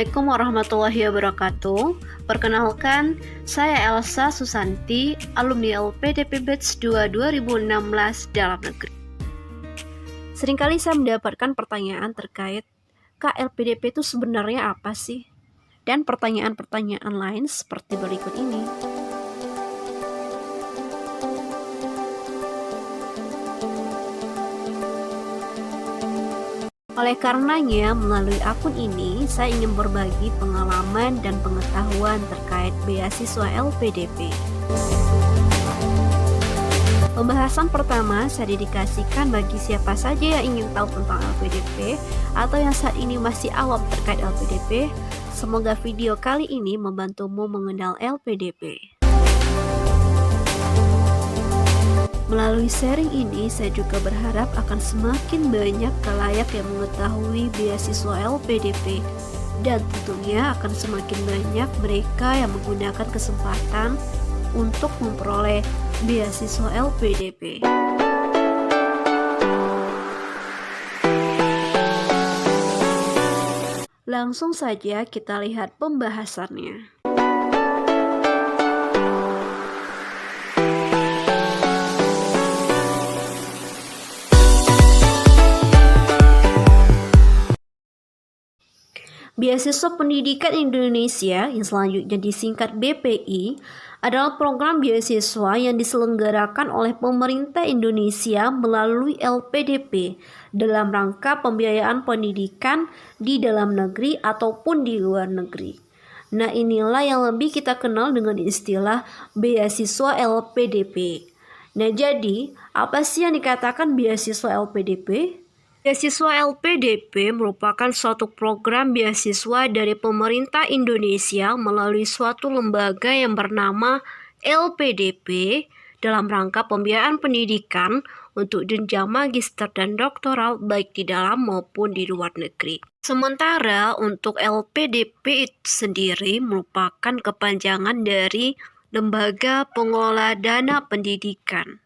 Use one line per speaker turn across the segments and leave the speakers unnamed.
Assalamualaikum warahmatullahi wabarakatuh. Perkenalkan, saya Elsa Susanti, alumni LPDP Batch 2 2016 dalam negeri. Seringkali saya mendapatkan pertanyaan terkait, Kak, LPDP itu sebenarnya apa sih? Dan pertanyaan-pertanyaan lain seperti berikut ini. Oleh karenanya, melalui akun ini, saya ingin berbagi pengalaman dan pengetahuan terkait beasiswa LPDP. Pembahasan pertama saya dedikasikan bagi siapa saja yang ingin tahu tentang LPDP atau yang saat ini masih awam terkait LPDP. Semoga video kali ini membantumu mengenal LPDP. Melalui sharing ini, saya juga berharap akan semakin banyak khalayak yang mengetahui beasiswa LPDP, dan tentunya akan semakin banyak mereka yang menggunakan kesempatan untuk memperoleh beasiswa LPDP. Langsung saja kita lihat pembahasannya. Beasiswa Pendidikan Indonesia yang selanjutnya disingkat BPI adalah program beasiswa yang diselenggarakan oleh pemerintah Indonesia melalui LPDP dalam rangka pembiayaan pendidikan di dalam negeri ataupun di luar negeri. Nah, inilah yang lebih kita kenal dengan istilah beasiswa LPDP. Nah, jadi apa sih yang dikatakan beasiswa LPDP? Beasiswa LPDP merupakan suatu program beasiswa dari pemerintah Indonesia melalui suatu lembaga yang bernama LPDP dalam rangka pembiayaan pendidikan untuk jenjang magister dan doktoral baik di dalam maupun di luar negeri. Sementara untuk LPDP itu sendiri merupakan kepanjangan dari Lembaga Pengelola Dana Pendidikan,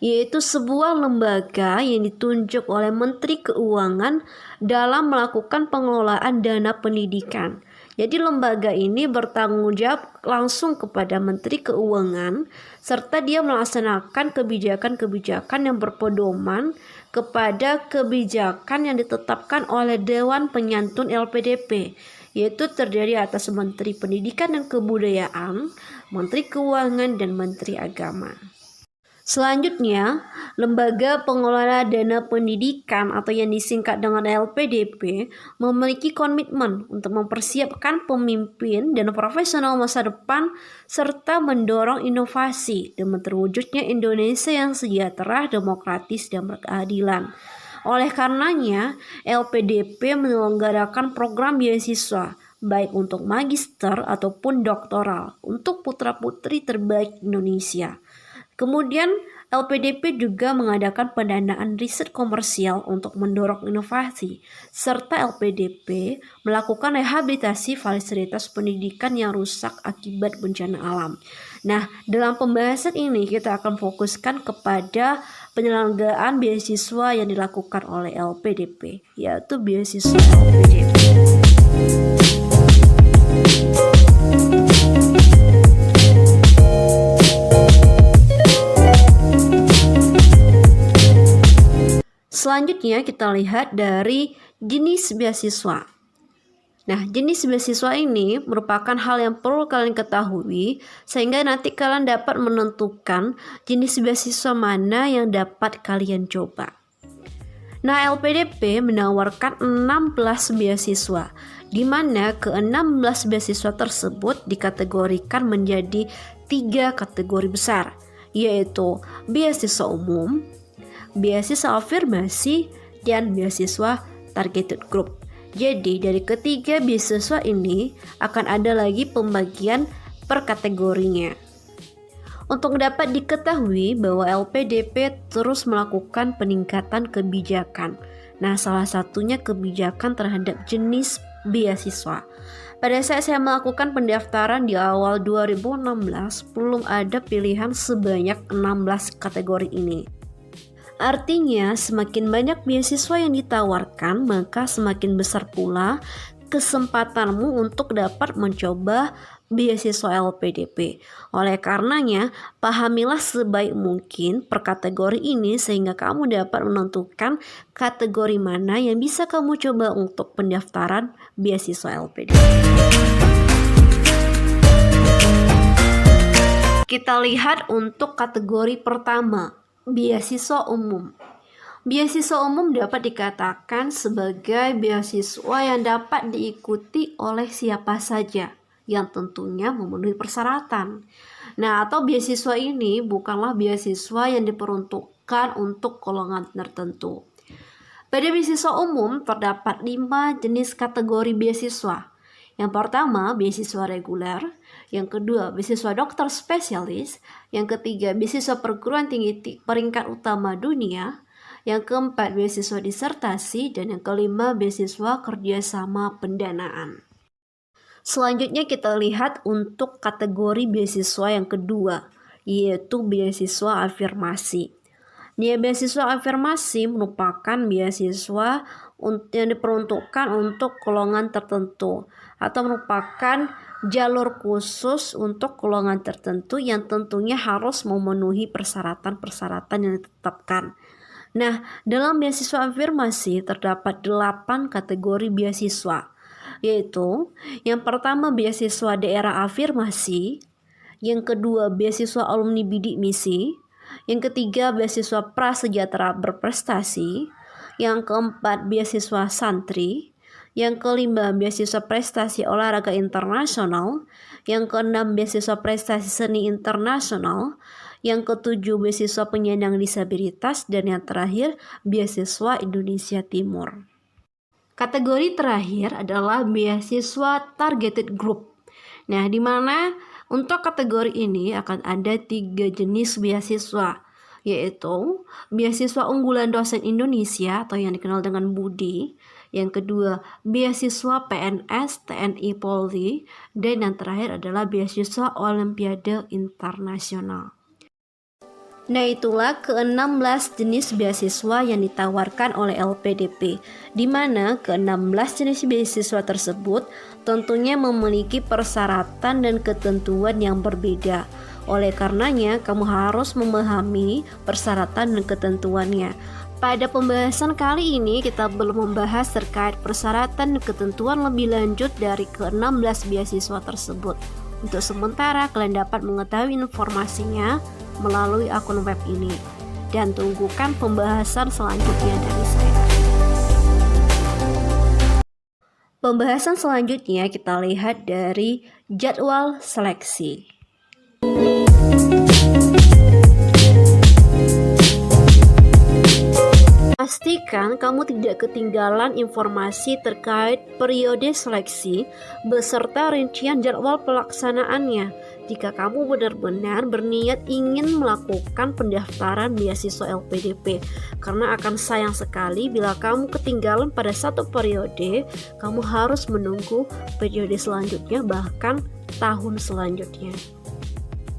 yaitu sebuah lembaga yang ditunjuk oleh Menteri Keuangan dalam melakukan pengelolaan dana pendidikan. Jadi lembaga ini bertanggung jawab langsung kepada Menteri Keuangan serta dia melaksanakan kebijakan-kebijakan yang berpedoman kepada kebijakan yang ditetapkan oleh Dewan Penyantun LPDP, yaitu terdiri atas Menteri Pendidikan dan Kebudayaan, Menteri Keuangan, dan Menteri Agama. Selanjutnya, Lembaga Pengelola Dana Pendidikan atau yang disingkat dengan LPDP memiliki komitmen untuk mempersiapkan pemimpin dan profesional masa depan serta mendorong inovasi demi terwujudnya Indonesia yang sejahtera, demokratis, dan berkeadilan. Oleh karenanya, LPDP menyelenggarakan program beasiswa baik untuk magister ataupun doktoral untuk putra-putri terbaik Indonesia. Kemudian LPDP juga mengadakan pendanaan riset komersial untuk mendorong inovasi, serta LPDP melakukan rehabilitasi fasilitas pendidikan yang rusak akibat bencana alam. Nah, dalam pembahasan ini kita akan fokuskan kepada penyelenggaraan beasiswa yang dilakukan oleh LPDP, yaitu beasiswa LPDP. Selanjutnya kita lihat dari jenis beasiswa. Nah, jenis beasiswa ini merupakan hal yang perlu kalian ketahui sehingga nanti kalian dapat menentukan jenis beasiswa mana yang dapat kalian coba. Nah, LPDP menawarkan 16 beasiswa, di mana ke-16 beasiswa tersebut dikategorikan menjadi 3 kategori besar, yaitu beasiswa umum, beasiswa afirmasi, dan beasiswa targeted group. Jadi dari ketiga beasiswa ini akan ada lagi pembagian per kategorinya. Untuk dapat diketahui bahwa LPDP terus melakukan peningkatan kebijakan. Nah, salah satunya kebijakan terhadap jenis beasiswa. Pada saat saya melakukan pendaftaran di awal 2016, belum ada pilihan sebanyak 16 kategori ini. Artinya, semakin banyak beasiswa yang ditawarkan, maka semakin besar pula kesempatanmu untuk dapat mencoba beasiswa LPDP. Oleh karenanya, pahamilah sebaik mungkin per kategori ini sehingga kamu dapat menentukan kategori mana yang bisa kamu coba untuk pendaftaran beasiswa LPDP. Kita lihat untuk kategori pertama, beasiswa umum. Beasiswa umum dapat dikatakan sebagai beasiswa yang dapat diikuti oleh siapa saja yang tentunya memenuhi persyaratan. Nah, atau beasiswa ini bukanlah beasiswa yang diperuntukkan untuk golongan tertentu. Pada beasiswa umum terdapat 5 jenis kategori beasiswa. Yang pertama, beasiswa reguler. Yang kedua, beasiswa dokter spesialis. Yang ketiga, beasiswa perguruan tinggi peringkat utama dunia. Yang keempat, beasiswa disertasi. Dan yang kelima, beasiswa kerjasama pendanaan. Selanjutnya kita lihat untuk kategori beasiswa yang kedua, yaitu beasiswa afirmasi. Beasiswa afirmasi merupakan beasiswa yang diperuntukkan untuk golongan tertentu atau merupakan jalur khusus untuk golongan tertentu yang tentunya harus memenuhi persyaratan-persyaratan yang ditetapkan. Nah, dalam beasiswa afirmasi terdapat 8 kategori beasiswa, yaitu yang pertama beasiswa daerah afirmasi, yang kedua beasiswa alumni bidik misi, yang ketiga beasiswa prasejahtera berprestasi, yang keempat beasiswa santri, yang kelima beasiswa prestasi olahraga internasional, yang keenam beasiswa prestasi seni internasional, yang ketujuh beasiswa penyandang disabilitas, dan yang terakhir beasiswa Indonesia Timur. Kategori terakhir adalah beasiswa targeted group. Nah, di mana untuk kategori ini akan ada 3 jenis beasiswa, yaitu beasiswa unggulan dosen Indonesia atau yang dikenal dengan BUDI, yang kedua beasiswa PNS, TNI, Polri, dan yang terakhir adalah beasiswa Olimpiade Internasional. Nah, itulah ke-16 jenis beasiswa yang ditawarkan oleh LPDP, di mana ke-16 jenis beasiswa tersebut tentunya memiliki persyaratan dan ketentuan yang berbeda. Oleh karenanya, kamu harus memahami persyaratan dan ketentuannya. Pada pembahasan kali ini, kita belum membahas terkait persyaratan dan ketentuan lebih lanjut dari ke-16 beasiswa tersebut. Untuk sementara, kalian dapat mengetahui informasinya melalui akun web ini, dan tunggukan pembahasan selanjutnya dari saya. Pembahasan selanjutnya kita lihat dari jadwal seleksi. Pastikan kamu tidak ketinggalan informasi terkait periode seleksi beserta rincian jadwal pelaksanaannya jika kamu benar-benar berniat ingin melakukan pendaftaran beasiswa LPDP, karena akan sayang sekali bila kamu ketinggalan pada satu periode. Kamu harus menunggu periode selanjutnya, bahkan tahun selanjutnya.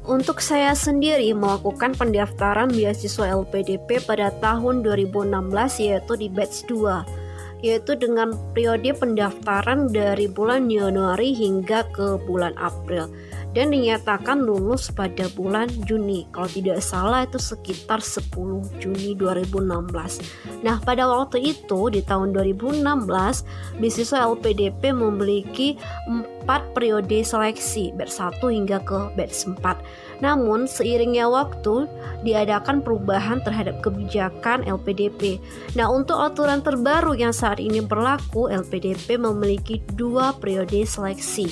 Untuk saya sendiri melakukan pendaftaran beasiswa LPDP pada tahun 2016, yaitu di batch 2, yaitu dengan periode pendaftaran dari bulan Januari hingga ke bulan April, dan dinyatakan lulus pada bulan Juni, kalau tidak salah itu sekitar 10 Juni 2016. Nah, pada waktu itu di tahun 2016 beasiswa LPDP memiliki 4 periode seleksi, batch 1 hingga ke batch 4. Namun seiringnya waktu diadakan perubahan terhadap kebijakan LPDP. Nah, untuk aturan terbaru yang saat ini berlaku, LPDP memiliki 2 periode seleksi,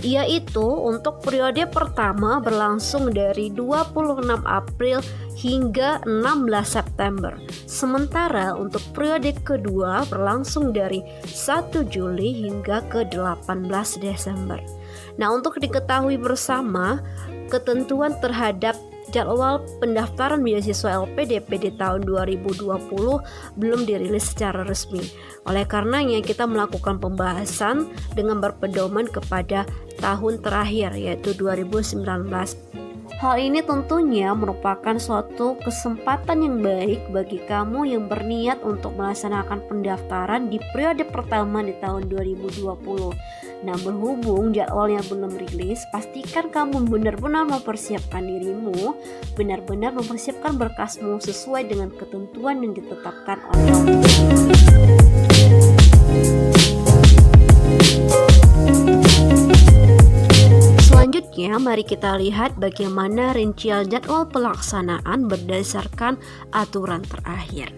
yaitu untuk periode pertama berlangsung dari 26 April hingga 16 September. Sementara untuk periode kedua berlangsung dari 1 Juli hingga ke 18 Desember. Nah, untuk diketahui bersama, ketentuan terhadap jadwal pendaftaran beasiswa LPDP di tahun 2020 belum dirilis secara resmi. Oleh karenanya kita melakukan pembahasan dengan berpedoman kepada tahun terakhir, yaitu 2019. Hal ini tentunya merupakan suatu kesempatan yang baik bagi kamu yang berniat untuk melaksanakan pendaftaran di periode pertama di tahun 2020. Nah, berhubung jadwalnya belum rilis, pastikan kamu benar-benar mempersiapkan dirimu, benar-benar mempersiapkan berkasmu sesuai dengan ketentuan yang ditetapkan oleh Selanjutnya, mari kita lihat bagaimana rincian jadwal pelaksanaan berdasarkan aturan terakhir.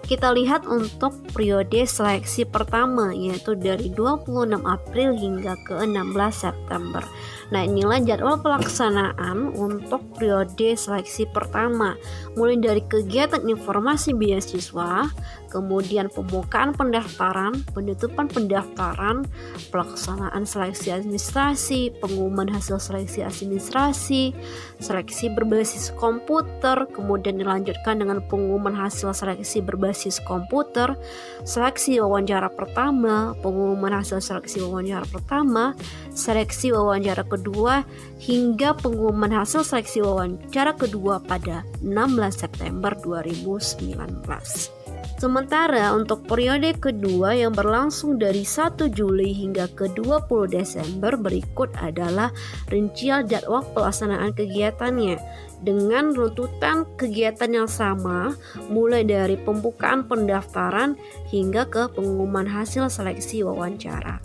Kita lihat untuk periode seleksi pertama, yaitu dari 26 April hingga ke 16 September. Nah, inilah jadwal pelaksanaan untuk periode seleksi pertama, mulai dari kegiatan informasi beasiswa, kemudian pembukaan pendaftaran, penutupan pendaftaran, pelaksanaan seleksi administrasi, pengumuman hasil seleksi administrasi, seleksi berbasis komputer, kemudian dilanjutkan dengan pengumuman hasil seleksi berbasis komputer, seleksi wawancara pertama, pengumuman hasil seleksi wawancara pertama, seleksi wawancara kedua, hingga pengumuman hasil seleksi wawancara kedua pada 16 September 2019. Sementara untuk periode kedua yang berlangsung dari 1 Juli hingga ke 20 Desember berikut adalah rincian jadwal pelaksanaan kegiatannya dengan runtutan kegiatan yang sama mulai dari pembukaan pendaftaran hingga ke pengumuman hasil seleksi wawancara.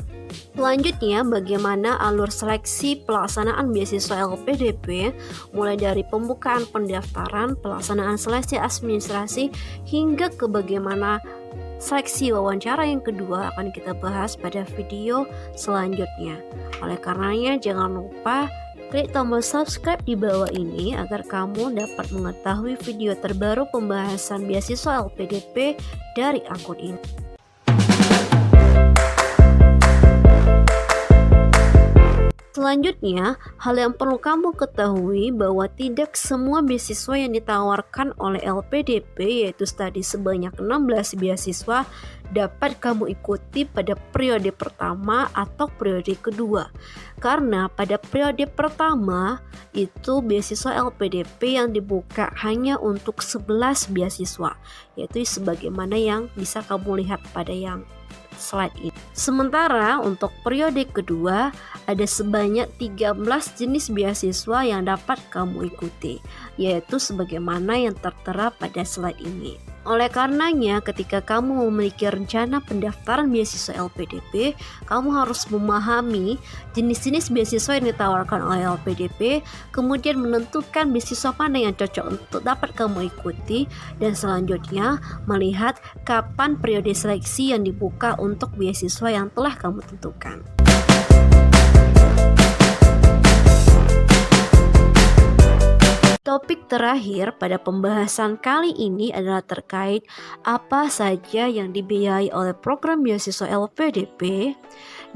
Selanjutnya, bagaimana alur seleksi pelaksanaan beasiswa LPDP mulai dari pembukaan pendaftaran, pelaksanaan seleksi administrasi, hingga ke bagaimana seleksi wawancara yang kedua akan kita bahas pada video selanjutnya. Oleh karenanya, jangan lupa klik tombol subscribe di bawah ini agar kamu dapat mengetahui video terbaru pembahasan beasiswa LPDP dari akun ini. Selanjutnya, hal yang perlu kamu ketahui bahwa tidak semua beasiswa yang ditawarkan oleh LPDP, yaitu tadi sebanyak 16 beasiswa, dapat kamu ikuti pada periode pertama atau periode kedua. Karena pada periode pertama itu beasiswa LPDP yang dibuka hanya untuk 11 beasiswa, yaitu sebagaimana yang bisa kamu lihat pada yang slide ini. Sementara untuk periode kedua ada sebanyak 13 jenis beasiswa yang dapat kamu ikuti, yaitu sebagaimana yang tertera pada slide ini. Oleh karenanya, ketika kamu memiliki rencana pendaftaran beasiswa LPDP, kamu harus memahami jenis-jenis beasiswa yang ditawarkan oleh LPDP, kemudian menentukan beasiswa mana yang cocok untuk dapat kamu ikuti, dan selanjutnya melihat kapan periode seleksi yang dibuka untuk beasiswa yang telah kamu tentukan. Topik terakhir pada pembahasan kali ini adalah terkait apa saja yang dibiayai oleh program beasiswa LPDP.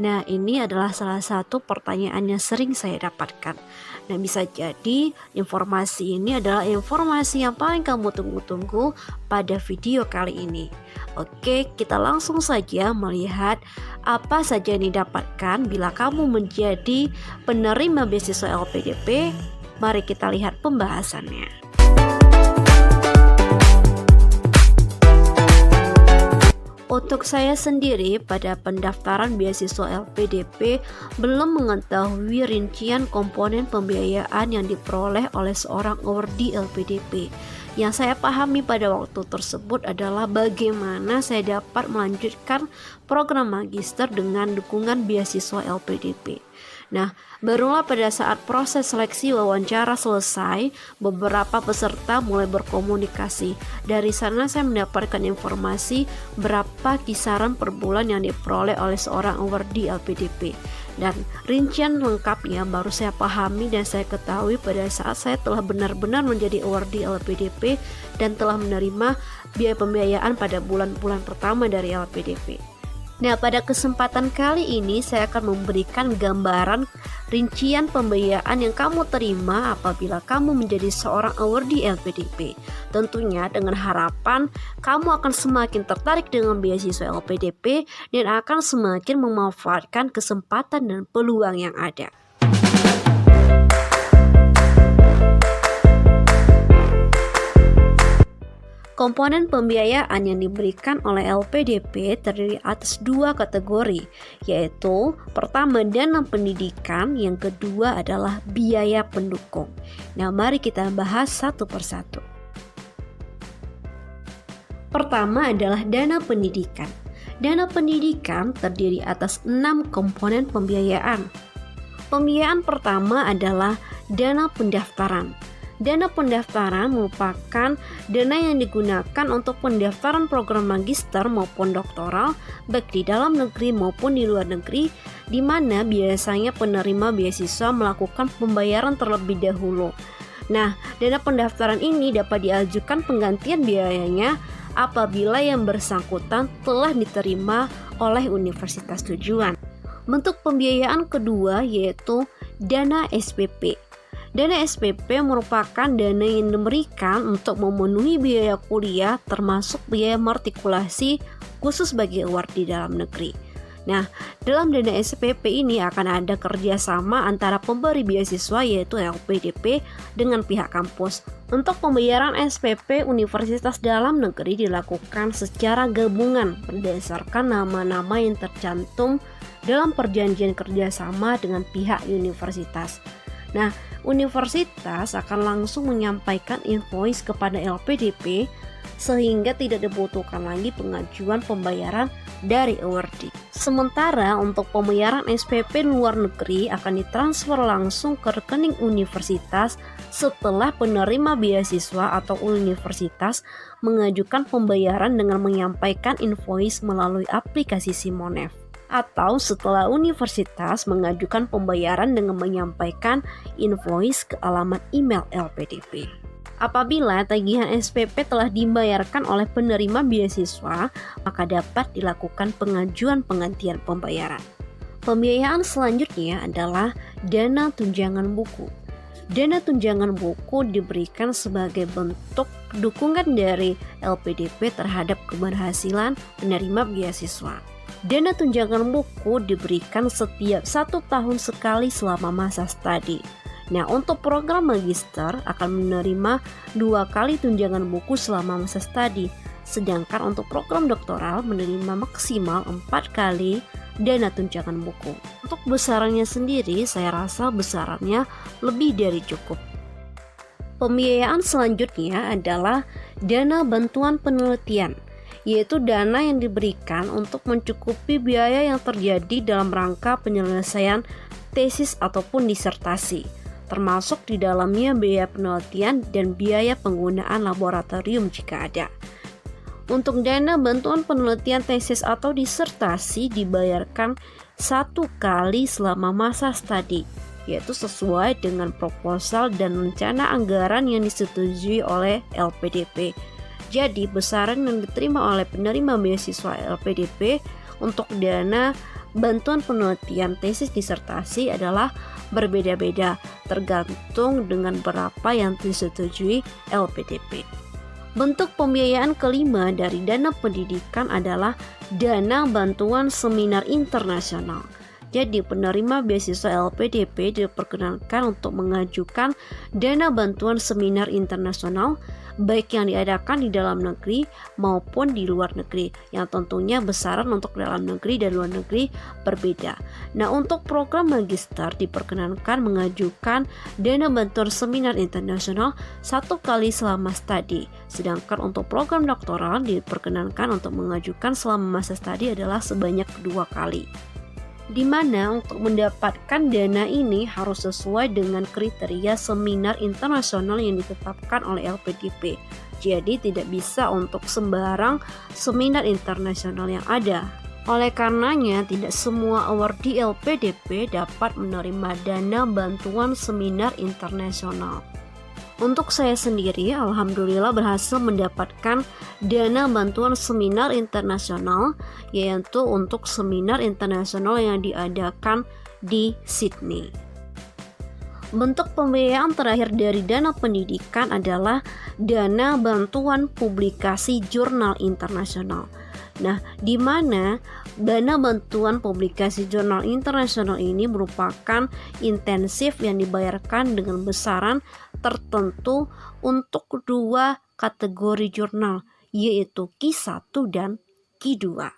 Nah, ini adalah salah satu pertanyaan yang sering saya dapatkan. Nah, bisa jadi informasi ini adalah informasi yang paling kamu tunggu-tunggu pada video kali ini. Oke, kita langsung saja melihat apa saja yang didapatkan bila kamu menjadi penerima beasiswa LPDP. Mari kita lihat pembahasannya. Untuk saya sendiri pada pendaftaran beasiswa LPDP belum mengetahui rincian komponen pembiayaan yang diperoleh oleh seorang awardee LPDP. Yang saya pahami pada waktu tersebut adalah bagaimana saya dapat melanjutkan program magister dengan dukungan beasiswa LPDP. Nah, barulah pada saat proses seleksi wawancara selesai, beberapa peserta mulai berkomunikasi. Dari sana saya mendapatkan informasi berapa kisaran per bulan yang diperoleh oleh seorang awardee LPDP. Dan rincian lengkapnya baru saya pahami dan saya ketahui pada saat saya telah benar-benar menjadi awardee LPDP dan telah menerima biaya pembiayaan pada bulan-bulan pertama dari LPDP. Nah, pada kesempatan kali ini saya akan memberikan gambaran rincian pembiayaan yang kamu terima apabila kamu menjadi seorang awardee LPDP. Tentunya dengan harapan kamu akan semakin tertarik dengan beasiswa LPDP dan akan semakin memanfaatkan kesempatan dan peluang yang ada. Komponen pembiayaan yang diberikan oleh LPDP terdiri atas 2 kategori, yaitu pertama dana pendidikan, yang kedua adalah biaya pendukung. Nah, mari kita bahas satu persatu. Pertama adalah dana pendidikan. Dana pendidikan terdiri atas 6 komponen pembiayaan. Pembiayaan pertama adalah dana pendaftaran. Dana pendaftaran merupakan dana yang digunakan untuk pendaftaran program magister maupun doktoral baik di dalam negeri maupun di luar negeri, di mana biasanya penerima beasiswa melakukan pembayaran terlebih dahulu. Nah, dana pendaftaran ini dapat diajukan penggantian biayanya apabila yang bersangkutan telah diterima oleh universitas tujuan. Bentuk pembiayaan kedua yaitu dana SPP. Dana SPP merupakan dana yang diberikan untuk memenuhi biaya kuliah termasuk biaya matrikulasi khusus bagi award di dalam negeri. Nah, dalam dana SPP ini akan ada kerjasama antara pemberi beasiswa yaitu LPDP dengan pihak kampus. Untuk pembayaran SPP universitas dalam negeri dilakukan secara gabungan berdasarkan nama-nama yang tercantum dalam perjanjian kerjasama dengan pihak universitas. Nah, universitas akan langsung menyampaikan invoice kepada LPDP sehingga tidak dibutuhkan lagi pengajuan pembayaran dari awardee. Sementara untuk pembayaran SPP luar negeri akan ditransfer langsung ke rekening universitas setelah penerima beasiswa atau universitas mengajukan pembayaran dengan menyampaikan invoice melalui aplikasi Simonef, atau setelah universitas mengajukan pembayaran dengan menyampaikan invoice ke alamat email LPDP. Apabila tagihan SPP telah dibayarkan oleh penerima beasiswa, maka dapat dilakukan pengajuan penggantian pembayaran. Pembiayaan selanjutnya adalah dana tunjangan buku. Dana tunjangan buku diberikan sebagai bentuk dukungan dari LPDP terhadap keberhasilan penerima beasiswa. Dana tunjangan buku diberikan setiap 1 tahun sekali selama masa studi. Nah, untuk program magister akan menerima 2 kali tunjangan buku selama masa studi, sedangkan untuk program doktoral menerima maksimal 4 kali dana tunjangan buku. Untuk besarannya sendiri, saya rasa besarannya lebih dari cukup. Pembiayaan selanjutnya adalah dana bantuan penelitian, yaitu dana yang diberikan untuk mencukupi biaya yang terjadi dalam rangka penyelesaian tesis ataupun disertasi, termasuk di dalamnya biaya penelitian dan biaya penggunaan laboratorium jika ada. Untuk dana bantuan penelitian tesis atau disertasi dibayarkan 1 kali selama masa studi, yaitu sesuai dengan proposal dan rencana anggaran yang disetujui oleh LPDP. Jadi besaran yang diterima oleh penerima beasiswa LPDP untuk dana bantuan penelitian tesis disertasi adalah berbeda-beda tergantung dengan berapa yang disetujui LPDP. Bentuk pembiayaan kelima dari dana pendidikan adalah dana bantuan seminar internasional. Jadi penerima beasiswa LPDP diperkenankan untuk mengajukan dana bantuan seminar internasional baik yang diadakan di dalam negeri maupun di luar negeri, yang tentunya besaran untuk dalam negeri dan luar negeri berbeda. Nah, untuk program magister diperkenankan mengajukan dana bantuan seminar internasional 1 kali selama studi, sedangkan untuk program doktoral diperkenankan untuk mengajukan selama masa studi adalah sebanyak 2 kali. Di mana untuk mendapatkan dana ini harus sesuai dengan kriteria seminar internasional yang ditetapkan oleh LPDP. Jadi tidak bisa untuk sembarang seminar internasional yang ada. Oleh karenanya tidak semua awardee LPDP dapat menerima dana bantuan seminar internasional. Untuk saya sendiri, alhamdulillah berhasil mendapatkan dana bantuan seminar internasional, yaitu untuk seminar internasional yang diadakan di Sydney. Bentuk pembiayaan terakhir dari dana pendidikan adalah dana bantuan publikasi jurnal internasional. Nah, di mana dana bantuan publikasi jurnal internasional ini merupakan intensif yang dibayarkan dengan besaran tertentu untuk 2 kategori jurnal, yaitu Q1 dan Q2.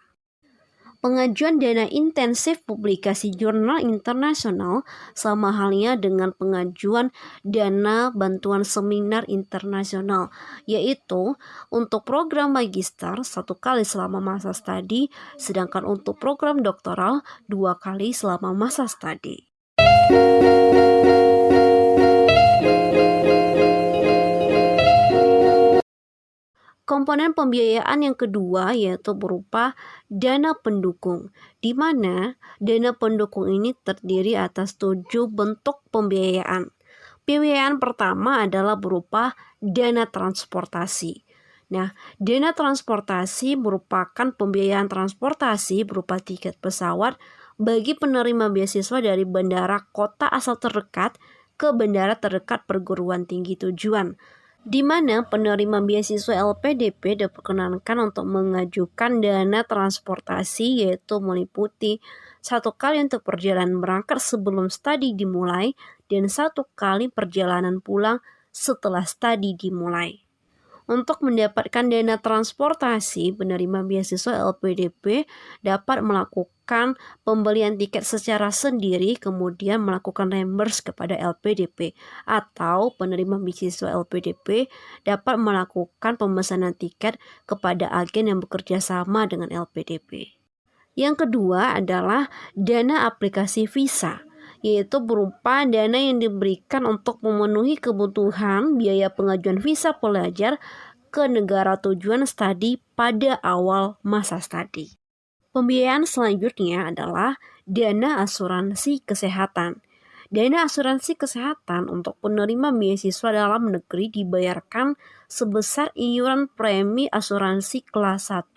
Pengajuan dana intensif publikasi jurnal internasional sama halnya dengan pengajuan dana bantuan seminar internasional, yaitu untuk program magister 1 kali selama masa studi, sedangkan untuk program doktoral 2 kali selama masa studi. Komponen pembiayaan yang kedua yaitu berupa dana pendukung, di mana dana pendukung ini terdiri atas 7 bentuk pembiayaan. Pembiayaan pertama adalah berupa dana transportasi. Nah, dana transportasi merupakan pembiayaan transportasi berupa tiket pesawat bagi penerima beasiswa dari bandara kota asal terdekat ke bandara terdekat perguruan tinggi tujuan, di mana penerima beasiswa LPDP diperkenankan untuk mengajukan dana transportasi, yaitu meliputi 1 kali untuk perjalanan berangkat sebelum studi dimulai dan 1 kali perjalanan pulang setelah studi dimulai. Untuk mendapatkan dana transportasi, penerima beasiswa LPDP dapat melakukan pembelian tiket secara sendiri kemudian melakukan reimburse kepada LPDP, atau penerima beasiswa LPDP dapat melakukan pemesanan tiket kepada agen yang bekerja sama dengan LPDP. Yang kedua adalah dana aplikasi visa, yaitu berupa dana yang diberikan untuk memenuhi kebutuhan biaya pengajuan visa pelajar ke negara tujuan studi pada awal masa studi. Pembiayaan selanjutnya adalah dana asuransi kesehatan. Dana asuransi kesehatan untuk penerima beasiswa dalam negeri dibayarkan sebesar iuran premi asuransi kelas 1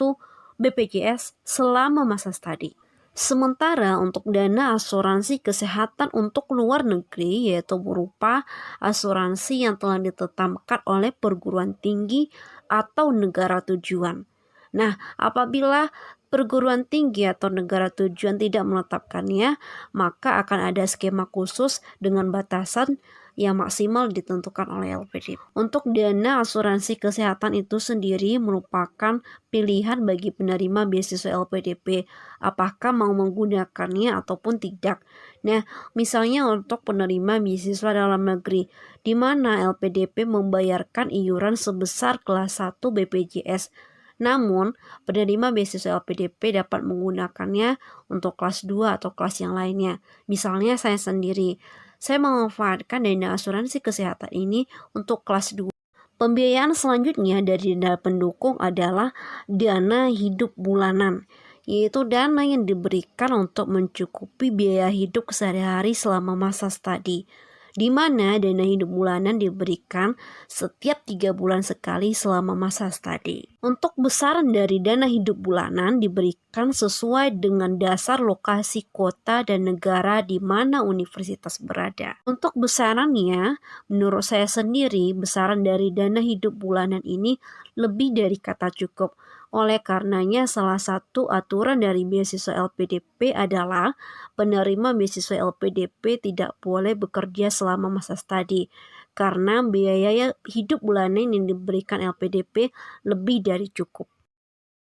BPJS selama masa studi. Sementara untuk dana asuransi kesehatan untuk luar negeri yaitu berupa asuransi yang telah ditetapkan oleh perguruan tinggi atau negara tujuan. Nah, apabila perguruan tinggi atau negara tujuan tidak menetapkannya, maka akan ada skema khusus dengan batasan yang maksimal ditentukan oleh LPDP. Untuk dana asuransi kesehatan itu sendiri merupakan pilihan bagi penerima beasiswa LPDP, apakah mau menggunakannya ataupun tidak. Nah, misalnya untuk penerima beasiswa dalam negeri, di mana LPDP membayarkan iuran sebesar kelas 1 BPJS. Namun, penerima beasiswa LPDP dapat menggunakannya untuk kelas 2 atau kelas yang lainnya. Misalnya saya sendiri, saya memanfaatkan dana asuransi kesehatan ini untuk kelas 2. Pembiayaan selanjutnya dari dana pendukung adalah dana hidup bulanan, yaitu dana yang diberikan untuk mencukupi biaya hidup sehari-hari selama masa studi, di mana dana hidup bulanan diberikan setiap 3 bulan sekali selama masa studi. Untuk besaran dari dana hidup bulanan diberikan sesuai dengan dasar lokasi kota dan negara di mana universitas berada. Untuk besarannya, menurut saya sendiri, besaran dari dana hidup bulanan ini lebih dari kata cukup. Oleh karenanya, salah satu aturan dari beasiswa LPDP adalah penerima beasiswa LPDP tidak boleh bekerja selama masa studi, karena biaya hidup bulanan yang diberikan LPDP lebih dari cukup.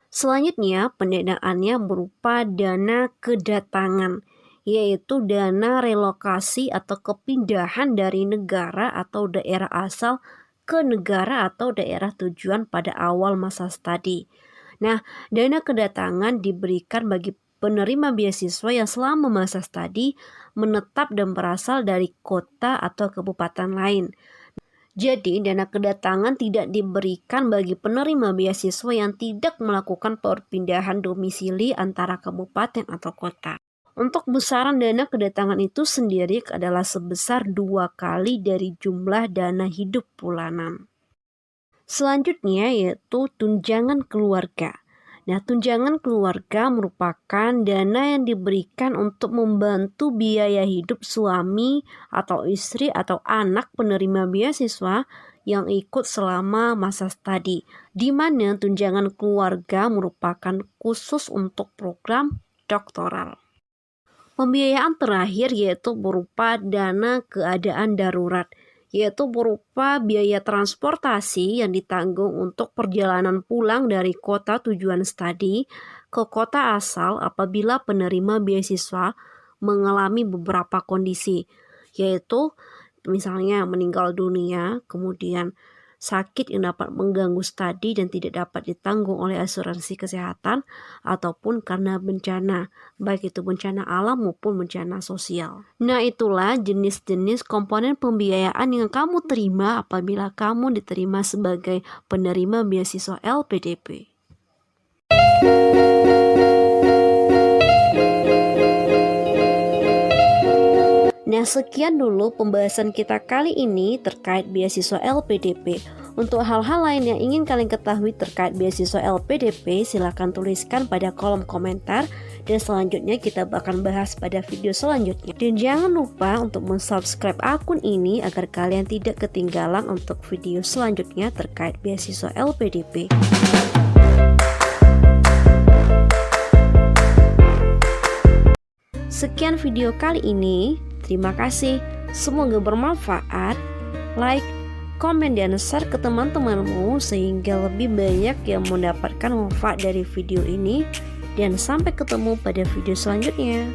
Selanjutnya, pendanaannya berupa dana kedatangan, yaitu dana relokasi atau kepindahan dari negara atau daerah asal ke negara atau daerah tujuan pada awal masa studi. Nah, dana kedatangan diberikan bagi penerima beasiswa yang selama masa studi menetap dan berasal dari kota atau kabupaten lain. Jadi, dana kedatangan tidak diberikan bagi penerima beasiswa yang tidak melakukan perpindahan domisili antara kabupaten atau kota. Untuk besaran dana kedatangan itu sendiri adalah sebesar 2 kali dari jumlah dana hidup bulanan. Selanjutnya yaitu tunjangan keluarga. Nah, tunjangan keluarga merupakan dana yang diberikan untuk membantu biaya hidup suami atau istri atau anak penerima beasiswa yang ikut selama masa studi, di mana tunjangan keluarga merupakan khusus untuk program doktoral. Pembiayaan terakhir yaitu berupa dana keadaan darurat, yaitu berupa biaya transportasi yang ditanggung untuk perjalanan pulang dari kota tujuan studi ke kota asal apabila penerima beasiswa mengalami beberapa kondisi, yaitu misalnya meninggal dunia, kemudian sakit yang dapat mengganggu studi dan tidak dapat ditanggung oleh asuransi kesehatan, ataupun karena bencana, baik itu bencana alam maupun bencana sosial. Nah, itulah jenis-jenis komponen pembiayaan yang kamu terima apabila kamu diterima sebagai penerima beasiswa LPDP. Nah, sekian dulu pembahasan kita kali ini terkait beasiswa LPDP. Untuk hal-hal lain yang ingin kalian ketahui terkait beasiswa LPDP, silahkan tuliskan pada kolom komentar, dan selanjutnya kita akan bahas pada video selanjutnya. Dan jangan lupa untuk mensubscribe akun ini agar kalian tidak ketinggalan untuk video selanjutnya terkait beasiswa LPDP. Sekian video kali ini. Terima kasih, semoga bermanfaat. Like, komen, dan share ke teman-temanmu sehingga lebih banyak yang mendapatkan manfaat dari video ini. Dan sampai ketemu pada video selanjutnya.